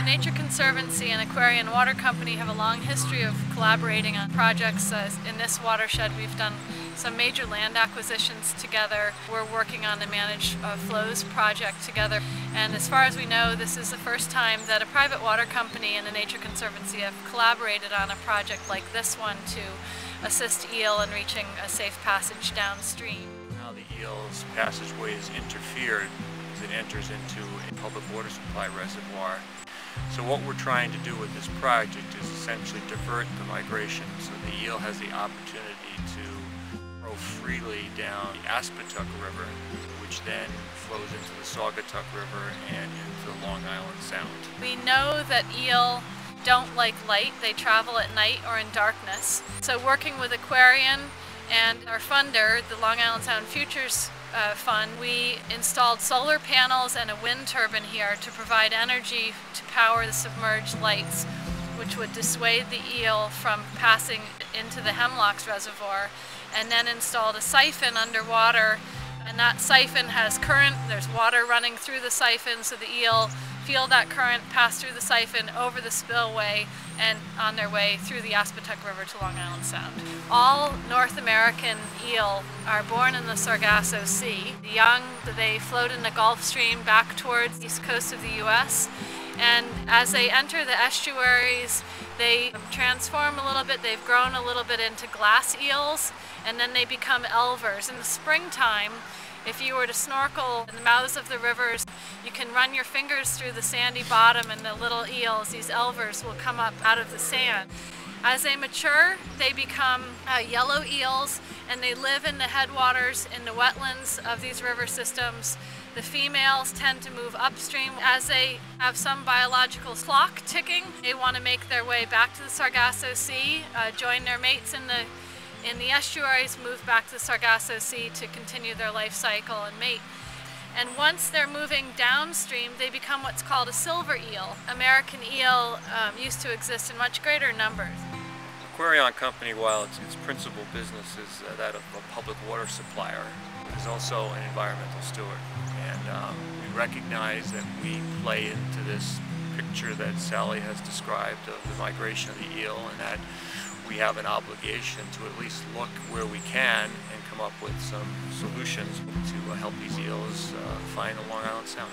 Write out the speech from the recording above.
The Nature Conservancy and Aquarian Water Company have a long history of collaborating on projects. In this watershed, we've done some major land acquisitions together. We're working on the Managed Flows project together. And as far as we know, this is the first time that a private water company and the Nature Conservancy have collaborated on a project like this one to assist eel in reaching a safe passage downstream. Now the eel's passageway is interfered as it enters into a public water supply reservoir. So what we're trying to do with this project is essentially divert the migration so the eel has the opportunity to grow freely down the Aspetuck River, which then flows into the Saugatuck River and into the Long Island Sound. We know that eel don't like light. They travel at night or in darkness. So working with Aquarian and our funder, the Long Island Sound Futures Fund, we installed solar panels and a wind turbine here to provide energy to power the submerged lights, which would dissuade the eel from passing into the Hemlocks Reservoir, and then installed a siphon underwater, and that siphon has current. There's water running through the siphon, so the eel feel that current pass through the siphon over the spillway and on their way through the Aspetuck River to Long Island Sound. All North American eel are born in the Sargasso Sea. The young, they float in the Gulf Stream back towards the east coast of the U.S. And as they enter the estuaries, they transform a little bit. They've grown a little bit into glass eels, and then they become elvers. In the springtime, if you were to snorkel in the mouths of the rivers, you can run your fingers through the sandy bottom and the little eels, these elvers, will come up out of the sand. As they mature, they become yellow eels, and they live in the headwaters, in the wetlands of these river systems. The females tend to move upstream. As they have some biological clock ticking, they want to make their way back to the Sargasso Sea, join their mates in the estuaries, move back to the Sargasso Sea to continue their life cycle and mate. And once they're moving downstream, they become what's called a silver eel. American eel used to exist in much greater numbers. Aquarian Company, while its principal business is that of a public water supplier, is also an environmental steward. And we recognize that we play into this picture that Sally has described of the migration of the eel, and that we have an obligation to at least look where we can and come up with some solutions to help these eels find the Long Island Sound.